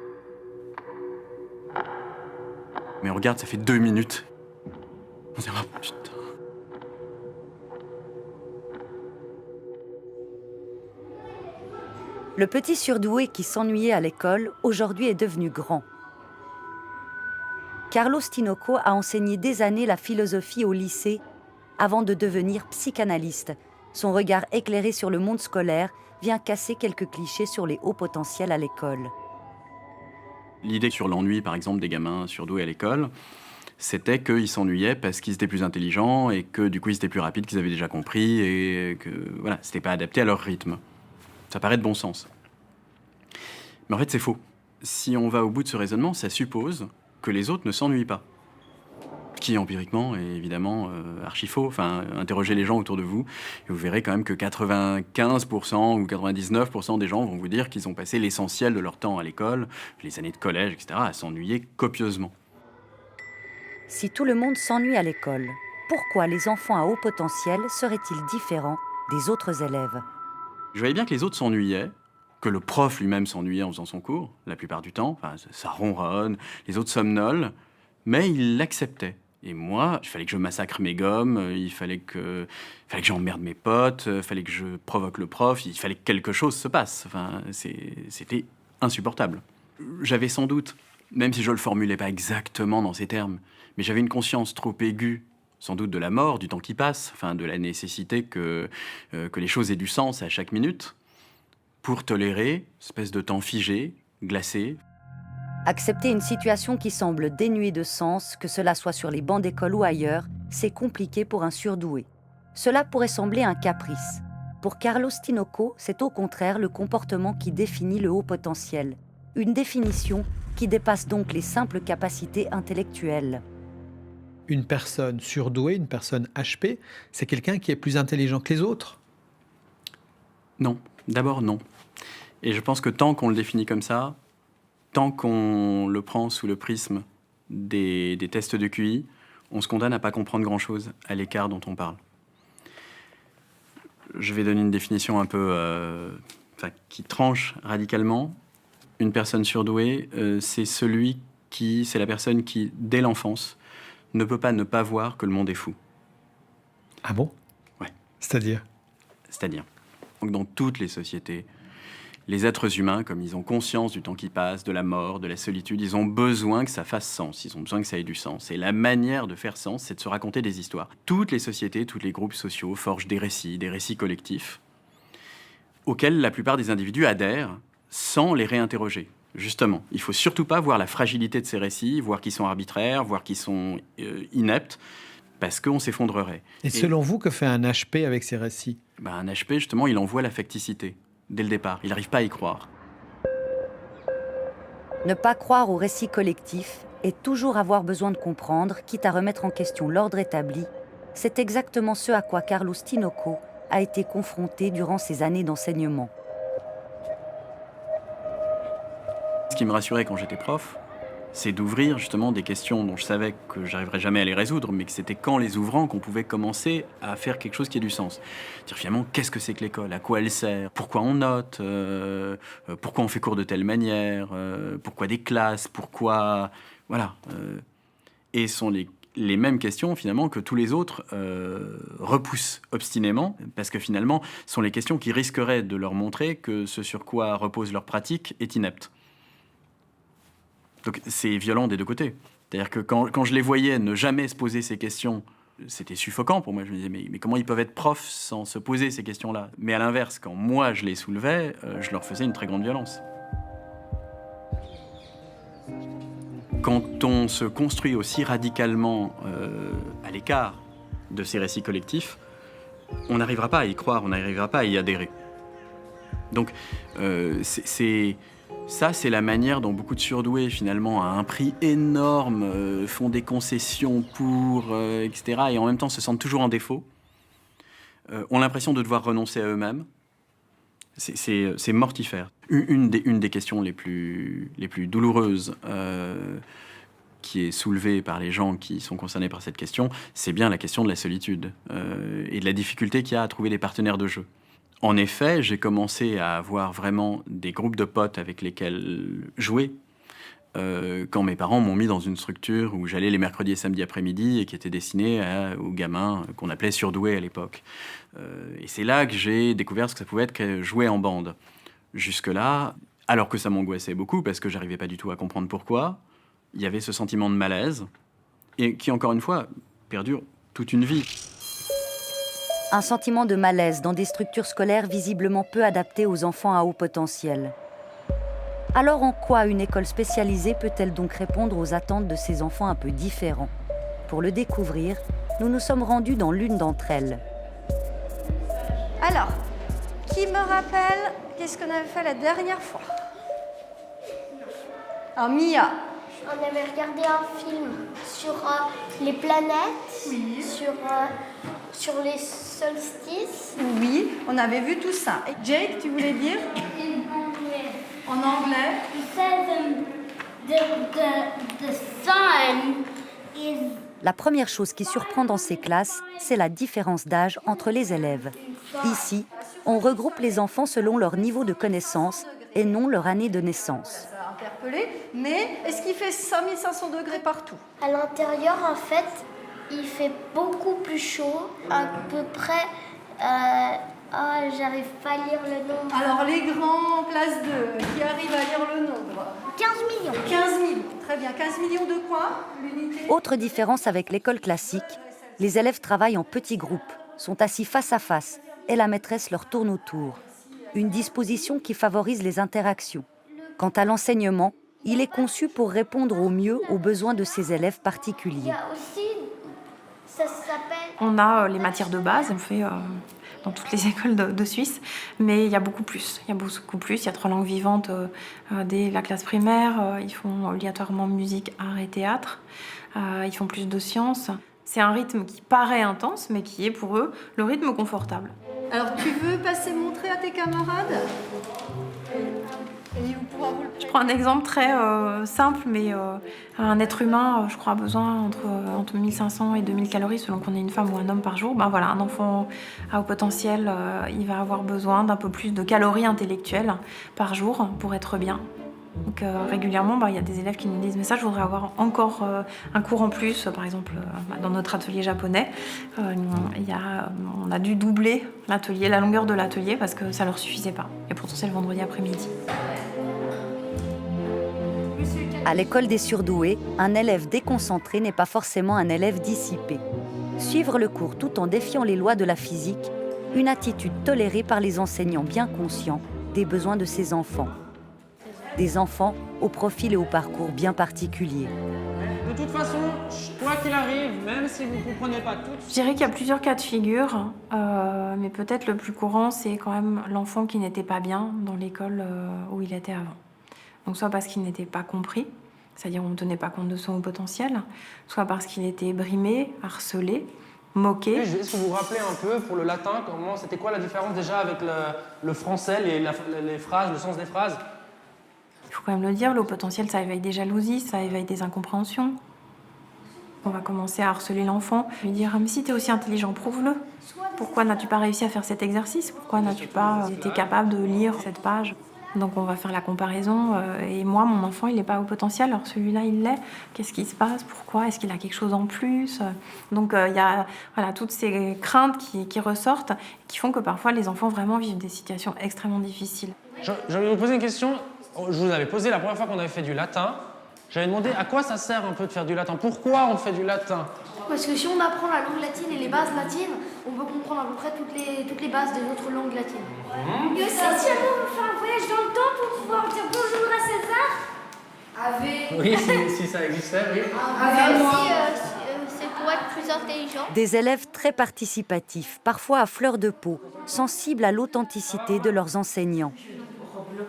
Mais on regarde, ça fait 2 minutes. On se dit, oh putain. Le petit surdoué qui s'ennuyait à l'école, aujourd'hui est devenu grand. Carlos Tinoco a enseigné des années la philosophie au lycée avant de devenir psychanalyste. Son regard éclairé sur le monde scolaire vient casser quelques clichés sur les hauts potentiels à l'école. L'idée sur l'ennui, par exemple, des gamins surdoués à l'école, c'était qu'ils s'ennuyaient parce qu'ils étaient plus intelligents et que du coup ils étaient plus rapides, qu'ils avaient déjà compris et que voilà, c'était pas adapté à leur rythme. Ça paraît de bon sens. Mais en fait, c'est faux. Si on va au bout de ce raisonnement, ça suppose que les autres ne s'ennuient pas. Ce qui, empiriquement, est évidemment archi faux. Enfin, interrogez les gens autour de vous et vous verrez quand même que 95% ou 99% des gens vont vous dire qu'ils ont passé l'essentiel de leur temps à l'école, les années de collège, etc., à s'ennuyer copieusement. Si tout le monde s'ennuie à l'école, pourquoi les enfants à haut potentiel seraient-ils différents des autres élèves? Je voyais bien que les autres s'ennuyaient, que le prof lui-même s'ennuyait en faisant son cours, la plupart du temps. Enfin, ça ronronne, les autres somnolent, mais il l'acceptait. Et moi, il fallait que je massacre mes gommes, il fallait que j'emmerde mes potes, il fallait que je provoque le prof, il fallait que quelque chose se passe. Enfin, c'était insupportable. J'avais sans doute, même si je le formulais pas exactement dans ces termes, mais j'avais une conscience trop aiguë, sans doute de la mort, du temps qui passe, enfin de la nécessité que les choses aient du sens à chaque minute, pour tolérer une espèce de temps figé, glacé. Accepter une situation qui semble dénuée de sens, que cela soit sur les bancs d'école ou ailleurs, c'est compliqué pour un surdoué. Cela pourrait sembler un caprice. Pour Carlos Tinoco, c'est au contraire le comportement qui définit le haut potentiel. Une définition qui dépasse donc les simples capacités intellectuelles. Une personne surdouée, une personne HP, c'est quelqu'un qui est plus intelligent que les autres? Non, d'abord non. Et je pense que tant qu'on le définit comme ça, tant qu'on le prend sous le prisme des tests de QI, on se condamne à ne pas comprendre grand-chose à l'écart dont on parle. Je vais donner une définition un peu qui tranche radicalement. Une personne surdouée, c'est la personne qui, dès l'enfance, ne peut pas ne pas voir que le monde est fou. Ah bon? Ouais. C'est-à-dire? C'est-à-dire, donc dans toutes les sociétés, les êtres humains, comme ils ont conscience du temps qui passe, de la mort, de la solitude, ils ont besoin que ça fasse sens, ils ont besoin que ça ait du sens. Et la manière de faire sens, c'est de se raconter des histoires. Toutes les sociétés, tous les groupes sociaux forgent des récits collectifs, auxquels la plupart des individus adhèrent sans les réinterroger. Justement, il ne faut surtout pas voir la fragilité de ces récits, voir qu'ils sont arbitraires, voir qu'ils sont ineptes, parce qu'on s'effondrerait. Et selon vous, que fait un HP avec ces récits? Un HP, justement, il envoie l'affecticité, dès le départ. Il n'arrive pas à y croire. Ne pas croire au récit collectif et toujours avoir besoin de comprendre, quitte à remettre en question l'ordre établi, c'est exactement ce à quoi Carlos Tinoco a été confronté durant ses années d'enseignement. Ce qui me rassurait quand j'étais prof, c'est d'ouvrir justement des questions dont je savais que j'arriverais jamais à les résoudre, mais que c'était qu'en les ouvrant qu'on pouvait commencer à faire quelque chose qui ait du sens. Dire finalement, qu'est-ce que c'est que l'école? À quoi elle sert? Pourquoi on note? Pourquoi on fait cours de telle manière? Pourquoi des classes? Pourquoi... Voilà. Et ce sont les mêmes questions finalement que tous les autres repoussent obstinément, parce que finalement, ce sont les questions qui risqueraient de leur montrer que ce sur quoi repose leur pratique est inepte. Donc c'est violent des deux côtés. C'est-à-dire que quand je les voyais ne jamais se poser ces questions, c'était suffocant pour moi. Je me disais, mais comment ils peuvent être profs sans se poser ces questions-là? Mais à l'inverse, quand moi je les soulevais, je leur faisais une très grande violence. Quand on se construit aussi radicalement à l'écart de ces récits collectifs, on n'arrivera pas à y croire, on n'arrivera pas à y adhérer. Donc, ça, c'est la manière dont beaucoup de surdoués, finalement, à un prix énorme, font des concessions pour, etc., et en même temps se sentent toujours en défaut, ont l'impression de devoir renoncer à eux-mêmes. C'est mortifère. Une des questions les plus douloureuses qui est soulevée par les gens qui sont concernés par cette question, c'est bien la question de la solitude et de la difficulté qu'il y a à trouver des partenaires de jeu. En effet, j'ai commencé à avoir vraiment des groupes de potes avec lesquels jouer quand mes parents m'ont mis dans une structure où j'allais les mercredis et samedis après-midi et qui était destinée aux gamins qu'on appelait surdoués à l'époque. Et c'est là que j'ai découvert ce que ça pouvait être que jouer en bande. Jusque-là, alors que ça m'angoissait beaucoup parce que j'arrivais pas du tout à comprendre pourquoi, il y avait ce sentiment de malaise et qui, encore une fois, perdure toute une vie. Un sentiment de malaise dans des structures scolaires visiblement peu adaptées aux enfants à haut potentiel. Alors en quoi une école spécialisée peut-elle donc répondre aux attentes de ces enfants un peu différents? Pour le découvrir, nous nous sommes rendus dans l'une d'entre elles. Alors, qui me rappelle qu'est-ce qu'on avait fait la dernière fois? Alors Mia. On avait regardé un film sur les planètes, oui. Sur les solstices. Oui, on avait vu tout ça. Et Jake, tu voulais dire? En anglais. The sun is... La première chose qui surprend dans ces classes, c'est la différence d'âge entre les élèves. Ici, on regroupe les enfants selon leur niveau de connaissance et non leur année de naissance. Mais est-ce qu'il fait 5500 degrés partout? À l'intérieur, en fait, il fait beaucoup plus chaud, à peu près... j'arrive pas à lire le nombre. Alors, les grands en classe 2, qui arrivent à lire le nombre? 15 millions. 15 millions, très bien. 15 millions de quoi, l'unité? Autre différence avec l'école classique, les élèves travaillent en petits groupes, sont assis face à face et la maîtresse leur tourne autour. Une disposition qui favorise les interactions. Quant à l'enseignement, il est conçu pour répondre au mieux aux besoins de ces élèves particuliers. Il y a aussi, ça s'appelle... On a les matières de base, on fait dans toutes les écoles de Suisse, mais il y a beaucoup plus. Il y a 3 langues vivantes dès la classe primaire. Ils font obligatoirement musique, art et théâtre. Ils font plus de sciences. C'est un rythme qui paraît intense, mais qui est pour eux le rythme confortable. Alors, tu veux passer montrer à tes camarades? Je prends un exemple très simple, mais un être humain, je crois, a besoin entre 1500 et 2000 calories selon qu'on est une femme ou un homme par jour. Ben voilà, un enfant à haut potentiel, il va avoir besoin d'un peu plus de calories intellectuelles par jour pour être bien. Donc régulièrement, il y a des élèves qui nous disent « mais ça, je voudrais avoir encore un cours en plus ». Par exemple, dans notre atelier japonais, on a dû doubler la longueur de l'atelier parce que ça ne leur suffisait pas. Et pourtant, c'est le vendredi après-midi. À l'école des surdoués, un élève déconcentré n'est pas forcément un élève dissipé. Suivre le cours tout en défiant les lois de la physique, une attitude tolérée par les enseignants bien conscients des besoins de ces enfants. Des enfants au profil et au parcours bien particuliers. De toute façon, quoi qu'il arrive, même si vous ne comprenez pas tout... Je dirais qu'il y a plusieurs cas de figure, mais peut-être le plus courant, c'est quand même l'enfant qui n'était pas bien dans l'école où il était avant. Donc soit parce qu'il n'était pas compris, c'est-à-dire on ne tenait pas compte de son haut potentiel, soit parce qu'il était brimé, harcelé, moqué. Est-ce que vous vous rappelez un peu pour le latin, c'était quoi la différence déjà avec le français, les phrases, le sens des phrases? Il faut quand même le dire, le haut potentiel, ça éveille des jalousies, ça éveille des incompréhensions. On va commencer à harceler l'enfant, lui dire « mais si tu es aussi intelligent, prouve-le. Pourquoi n'as-tu pas réussi à faire cet exercice? Pourquoi n'as-tu pas été capable de lire cette page ?» Donc on va faire la comparaison. Et moi, mon enfant, il n'est pas à haut potentiel, alors celui-là, il l'est. Qu'est-ce qui se passe? Pourquoi? Est-ce qu'il a quelque chose en plus? Donc il y a toutes ces craintes qui ressortent, qui font que parfois les enfants vraiment vivent des situations extrêmement difficiles. Je vais vous poser une question. Je vous avais posé la première fois qu'on avait fait du latin. J'avais demandé à quoi ça sert un peu de faire du latin. Pourquoi on fait du latin? Parce que si on apprend la langue latine et les bases latines, on peut comprendre à peu près toutes les bases des autres langues latines. Et aussi, si on veut faire un voyage dans le temps pour pouvoir dire bonjour à César. Ave. Oui, si ça existait, oui. C'est pour être plus intelligent. Des élèves très participatifs, parfois à fleur de peau, sensibles à l'authenticité de leurs enseignants.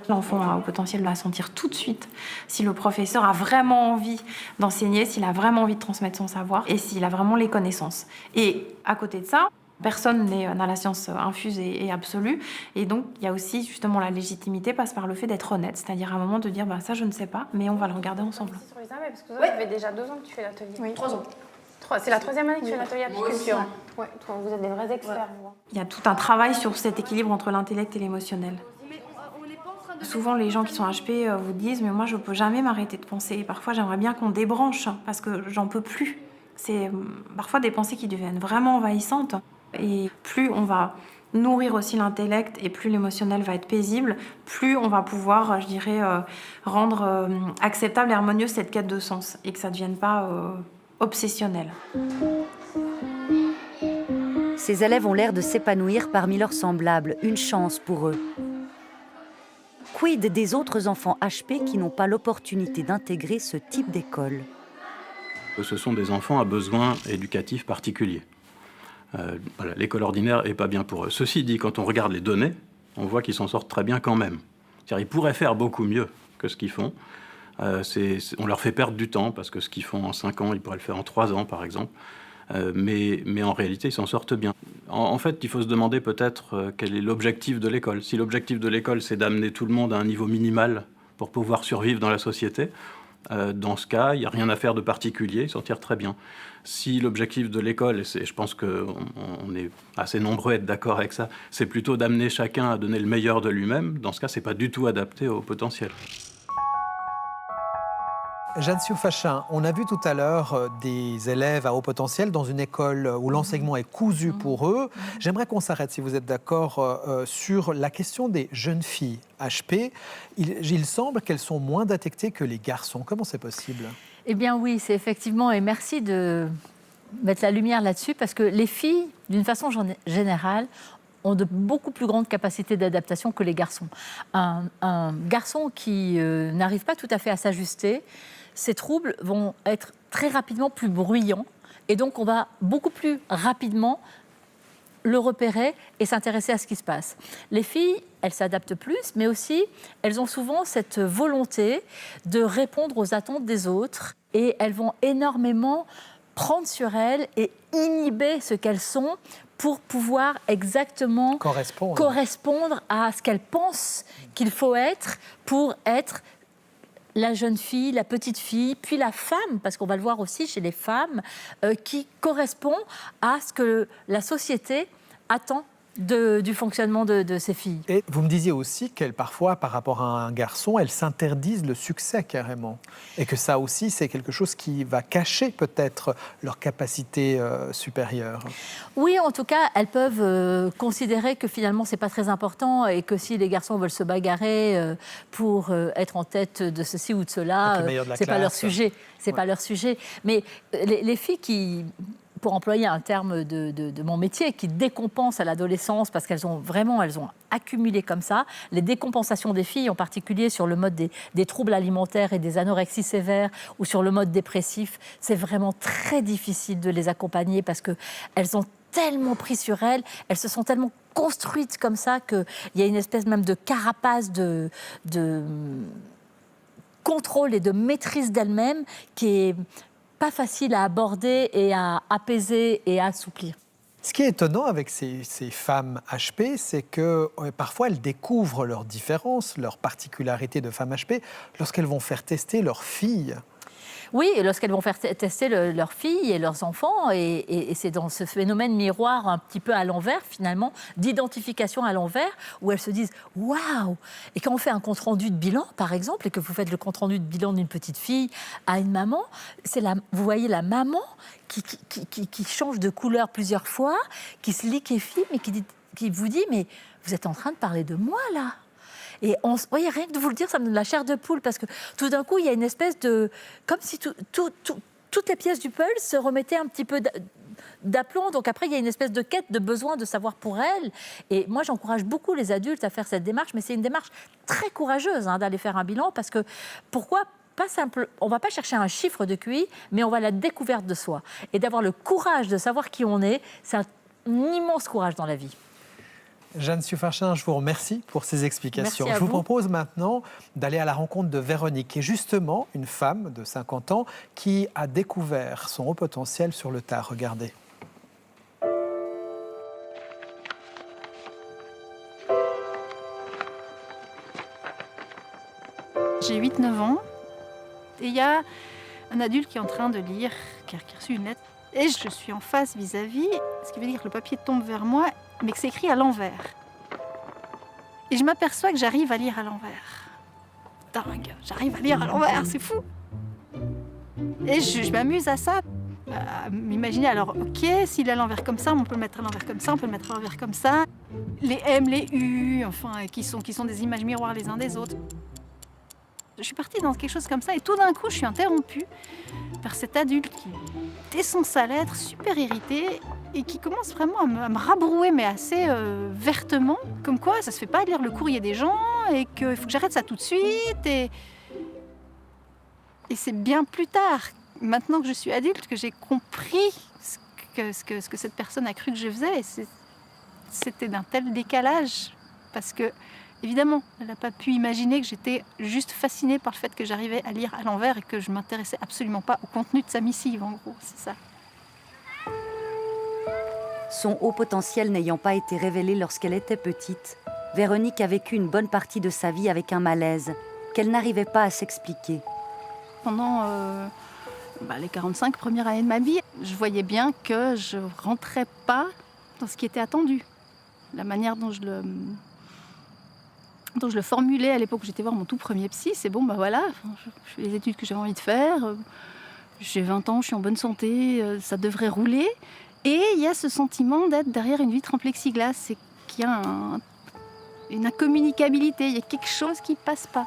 L'enfant à haut potentiel va sentir tout de suite si le professeur a vraiment envie d'enseigner, s'il a vraiment envie de transmettre son savoir et s'il a vraiment les connaissances. Et à côté de ça, personne n'est dans la science infuse et absolue. Et donc, il y a aussi justement la légitimité passe par le fait d'être honnête, c'est-à-dire à un moment de dire ça je ne sais pas, mais on va le regarder ensemble. Sur les armes, parce que toi, ça fait déjà 2 ans que tu fais l'atelier. Oui. 3 ans. C'est la 3e année que tu fais l'atelier apiculture. Ouais, vous êtes des vrais experts. Ouais. Il y a tout un travail sur cet équilibre entre l'intellect et l'émotionnel. Souvent, les gens qui sont HP vous disent « mais moi, je ne peux jamais m'arrêter de penser. Et parfois, j'aimerais bien qu'on débranche parce que j'en peux plus. » C'est parfois des pensées qui deviennent vraiment envahissantes. Et plus on va nourrir aussi l'intellect et plus l'émotionnel va être paisible, plus on va pouvoir, je dirais, rendre acceptable et harmonieuse cette quête de sens et que ça ne devienne pas obsessionnel. Ces élèves ont l'air de s'épanouir parmi leurs semblables, une chance pour eux. Quid des autres enfants HP qui n'ont pas l'opportunité d'intégrer ce type d'école? Ce sont des enfants à besoins éducatifs particuliers. L'école ordinaire n'est pas bien pour eux. Ceci dit, quand on regarde les données, on voit qu'ils s'en sortent très bien quand même. C'est-à-dire, ils pourraient faire beaucoup mieux que ce qu'ils font. On leur fait perdre du temps, parce que ce qu'ils font en 5 ans, ils pourraient le faire en 3 ans, par exemple. Mais en réalité, ils s'en sortent bien. En fait, il faut se demander peut-être quel est l'objectif de l'école. Si l'objectif de l'école, c'est d'amener tout le monde à un niveau minimal pour pouvoir survivre dans la société, dans ce cas, il n'y a rien à faire de particulier, ils s'en tirent très bien. Si l'objectif de l'école, et je pense qu'on est assez nombreux à être d'accord avec ça, c'est plutôt d'amener chacun à donner le meilleur de lui-même, dans ce cas, ce n'est pas du tout adapté au potentiel. Jeanne Siou-Fachin, on a vu tout à l'heure des élèves à haut potentiel dans une école où l'enseignement est cousu pour eux. J'aimerais qu'on s'arrête, si vous êtes d'accord, sur la question des jeunes filles HP. Il semble qu'elles sont moins détectées que les garçons. Comment c'est possible? Eh bien oui, c'est effectivement, et merci de mettre la lumière là-dessus, parce que les filles, d'une façon générale, ont de beaucoup plus grandes capacités d'adaptation que les garçons. Un garçon qui n'arrive pas tout à fait à s'ajuster, ces troubles vont être très rapidement plus bruyants et donc on va beaucoup plus rapidement le repérer et s'intéresser à ce qui se passe. Les filles, elles s'adaptent plus, mais aussi elles ont souvent cette volonté de répondre aux attentes des autres et elles vont énormément prendre sur elles et inhiber ce qu'elles sont pour pouvoir exactement correspondre à ce qu'elles pensent qu'il faut être pour être la jeune fille, la petite fille, puis la femme, parce qu'on va le voir aussi chez les femmes, qui correspond à ce que la société attend du fonctionnement de ces filles. Et vous me disiez aussi qu'elles, parfois, par rapport à un garçon, elles s'interdisent le succès carrément. Et que ça aussi, c'est quelque chose qui va cacher peut-être leur capacité supérieure. Oui, en tout cas, elles peuvent considérer que finalement, c'est pas très important et que si les garçons veulent se bagarrer pour être en tête de ceci ou de cela, c'est pas leur sujet. C'est pas leur sujet. Mais les filles qui... pour employer un terme de mon métier, qui décompense à l'adolescence parce qu'elles ont accumulé comme ça. Les décompensations des filles, en particulier sur le mode des troubles alimentaires et des anorexies sévères ou sur le mode dépressif, c'est vraiment très difficile de les accompagner parce qu'elles ont tellement pris sur elles, elles se sont tellement construites comme ça qu'il y a une espèce même de carapace de contrôle et de maîtrise d'elles-mêmes qui est pas facile à aborder et à apaiser et à assouplir. Ce qui est étonnant avec ces femmes HP, c'est que parfois elles découvrent leurs différences, leurs particularités de femmes HP lorsqu'elles vont faire tester leurs filles. Oui, et lorsqu'elles vont faire tester leurs filles et leurs enfants, et c'est dans ce phénomène miroir un petit peu à l'envers, finalement, d'identification à l'envers, où elles se disent « Waouh !» Et quand on fait un compte-rendu de bilan, par exemple, et que vous faites le compte-rendu de bilan d'une petite fille à une maman, vous voyez la maman qui change de couleur plusieurs fois, qui se liquéfie, mais qui vous dit « Mais vous êtes en train de parler de moi, là !» Et voyez, rien que de vous le dire, ça me donne la chair de poule, parce que tout d'un coup, il y a une espèce de... Comme si toutes les pièces du puzzle se remettaient un petit peu d'aplomb. Donc après, il y a une espèce de quête, de besoin de savoir pour elles. Et moi, j'encourage beaucoup les adultes à faire cette démarche, mais c'est une démarche très courageuse d'aller faire un bilan, parce que pourquoi pas simple, on ne va pas chercher un chiffre de QI, mais on va à la découverte de soi. Et d'avoir le courage de savoir qui on est, c'est un immense courage dans la vie. Jeanne Suffachin, je vous remercie pour ces explications. Merci à je vous vous. propose maintenant d'aller à la rencontre de Véronique, qui est justement une femme de 50 ans qui a découvert son haut potentiel sur le tard. Regardez. J'ai 8-9 ans et il y a un adulte qui est en train de lire, qui a reçu une lettre. Et je suis en face vis-à-vis, ce qui veut dire que le papier tombe vers moi, mais que c'est écrit à l'envers. Et je m'aperçois que j'arrive à lire à l'envers. Dingue, j'arrive à lire à l'envers, c'est fou. Et je m'amuse à ça, à m'imaginer, alors ok, s'il est à l'envers comme ça, on peut le mettre à l'envers comme ça, on peut le mettre à l'envers comme ça. Les M, les U, enfin, qui sont des images miroirs les uns des autres. Je suis partie dans quelque chose comme ça et tout d'un coup, je suis interrompue par cet adulte qui descend sa lettre, super irrité, et qui commence vraiment à me rabrouer, mais assez vertement, comme quoi ça se fait pas lire le courrier des gens et qu'il faut que j'arrête ça tout de suite. Et c'est bien plus tard, maintenant que je suis adulte, que j'ai compris ce que cette personne a cru que je faisais. Et c'était d'un tel décalage, parce que évidemment, elle n'a pas pu imaginer que j'étais juste fascinée par le fait que j'arrivais à lire à l'envers et que je m'intéressais absolument pas au contenu de sa missive, en gros, c'est ça. Son haut potentiel n'ayant pas été révélé lorsqu'elle était petite, Véronique a vécu une bonne partie de sa vie avec un malaise qu'elle n'arrivait pas à s'expliquer. Pendant les 45 premières années de ma vie, je voyais bien que je rentrais pas dans ce qui était attendu. La manière dont je le formulais à l'époque où j'étais voir mon tout premier psy, c'est bon, voilà, je fais les études que j'avais envie de faire, j'ai 20 ans, je suis en bonne santé, ça devrait rouler. Et il y a ce sentiment d'être derrière une vitre en plexiglas, c'est qu'il y a une incommunicabilité, il y a quelque chose qui passe pas.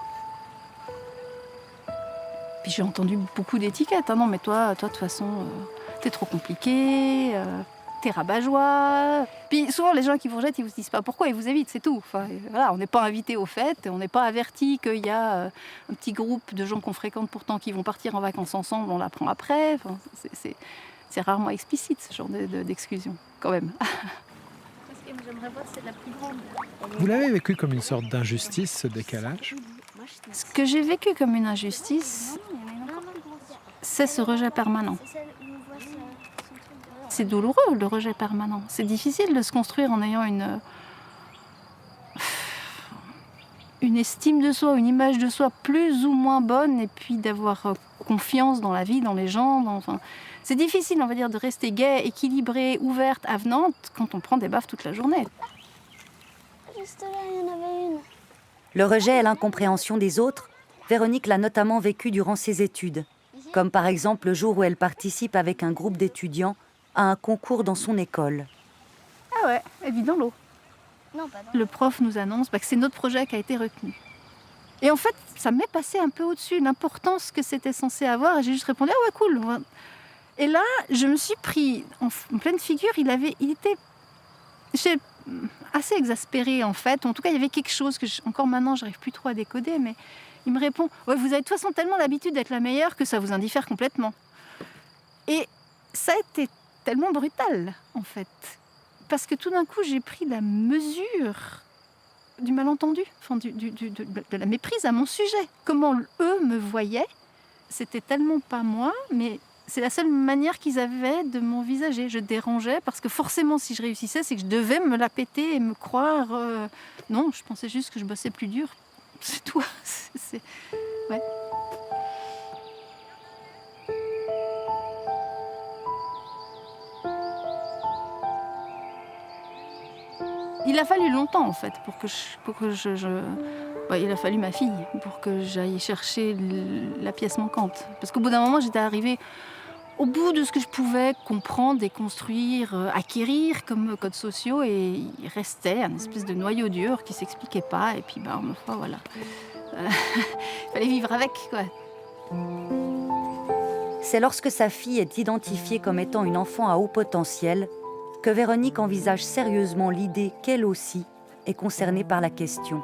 Puis j'ai entendu beaucoup d'étiquettes, non mais toi de toute façon, t'es trop compliqué, t'es rabat-joie. Puis souvent les gens qui vous rejettent, ils vous disent pas pourquoi, ils vous évitent, c'est tout. Enfin, voilà, on n'est pas invité aux fêtes, on n'est pas averti qu'il y a un petit groupe de gens qu'on fréquente pourtant qui vont partir en vacances ensemble, on l'apprend après. Enfin, c'est rarement explicite ce genre d'exclusion, quand même. Vous l'avez vécu comme une sorte d'injustice, ce décalage? Ce que j'ai vécu comme une injustice, c'est ce rejet permanent. C'est douloureux, le rejet permanent. C'est difficile de se construire en ayant une estime de soi, une image de soi plus ou moins bonne, et puis d'avoir confiance dans la vie, dans les gens. C'est difficile, on va dire, de rester gaie, équilibrée, ouverte, avenante, quand on prend des baffes toute la journée. Juste là, il y en avait une. Le rejet et l'incompréhension des autres, Véronique l'a notamment vécu durant ses études, comme par exemple le jour où elle participe avec un groupe d'étudiants à un concours dans son école. Ah ouais, elle vit dans l'eau. Non, pas dans Le prof nous annonce que c'est notre projet qui a été retenu. Et en fait, ça m'est passé un peu au-dessus, l'importance que c'était censé avoir, et j'ai juste répondu « Ah ouais, cool !» Et là, je me suis pris en pleine figure, il était assez exaspéré en fait. En tout cas, il y avait quelque chose que encore maintenant, j'arrive plus trop à décoder, mais il me répond « Ouais, vous avez de toute façon tellement l'habitude d'être la meilleure que ça vous indiffère complètement. » Et ça a été tellement brutal en fait, parce que tout d'un coup, j'ai pris la mesure du malentendu, enfin, de la méprise à mon sujet. Comment eux me voyaient, c'était tellement pas moi, mais c'est la seule manière qu'ils avaient de m'envisager. Je dérangeais parce que forcément, si je réussissais, c'est que je devais me la péter et me croire. Non, je pensais juste que je bossais plus dur. C'est tout. Ouais. Il a fallu longtemps, en fait, pour que il a fallu ma fille pour que j'aille chercher la pièce manquante. Parce qu'au bout d'un moment, j'étais arrivée au bout de ce que je pouvais comprendre, déconstruire, acquérir comme codes sociaux, et il restait un espèce de noyau dur qui s'expliquait pas. Et puis, ma foi, voilà. Il fallait vivre avec, quoi. C'est lorsque sa fille est identifiée comme étant une enfant à haut potentiel que Véronique envisage sérieusement l'idée qu'elle aussi est concernée par la question.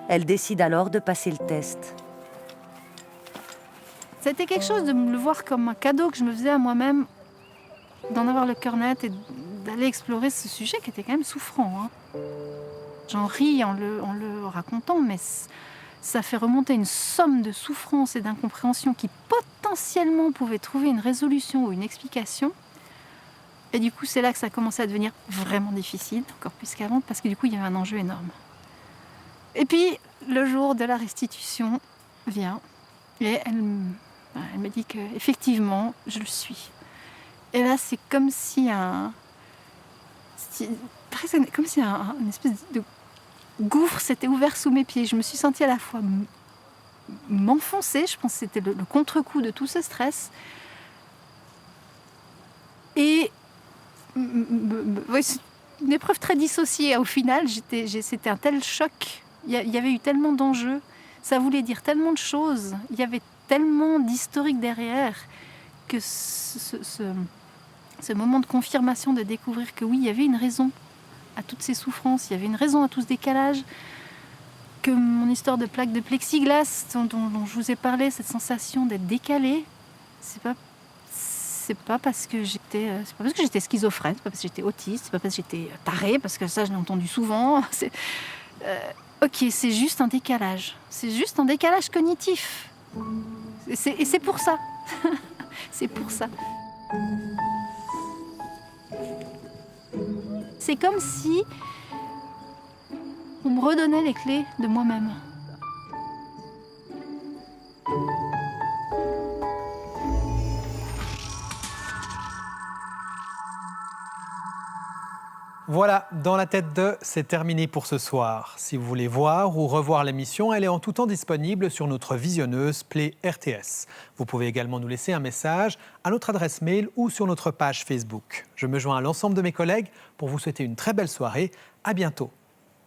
Elle décide alors de passer le test. C'était quelque chose de me le voir comme un cadeau que je me faisais à moi-même, d'en avoir le cœur net et d'aller explorer ce sujet qui était quand même souffrant. Hein. J'en ris en le racontant, mais ça fait remonter une somme de souffrance et d'incompréhension qui potentiellement pouvait trouver une résolution ou une explication. Et du coup, c'est là que ça a commencé à devenir vraiment difficile, encore plus qu'avant, parce que du coup, il y avait un enjeu énorme. Et puis, le jour de la restitution vient, et elle me dit qu'effectivement, je le suis. Et là, c'est comme si une espèce de gouffre s'était ouvert sous mes pieds. Je me suis sentie à la fois m'enfoncer, je pense que c'était le contre-coup de tout ce stress, et c'est une épreuve très dissociée. Au final, c'était un tel choc, il y avait eu tellement d'enjeux, ça voulait dire tellement de choses, il y avait tellement d'historique derrière, que ce moment de confirmation, de découvrir que oui, il y avait une raison à toutes ces souffrances, il y avait une raison à tout ce décalage, que mon histoire de plaque de plexiglas dont je vous ai parlé, cette sensation d'être décalée, c'est pas parce que j'étais schizophrène, c'est pas parce que j'étais autiste, c'est pas parce que j'étais tarée, parce que ça je l'ai entendu souvent. Ok, c'est juste un décalage. C'est juste un décalage cognitif. Et c'est pour ça. C'est pour ça. C'est comme si on me redonnait les clés de moi-même. Voilà, Dans la tête de, c'est terminé pour ce soir. Si vous voulez voir ou revoir l'émission, elle est en tout temps disponible sur notre visionneuse Play RTS. Vous pouvez également nous laisser un message à notre adresse mail ou sur notre page Facebook. Je me joins à l'ensemble de mes collègues pour vous souhaiter une très belle soirée. À bientôt.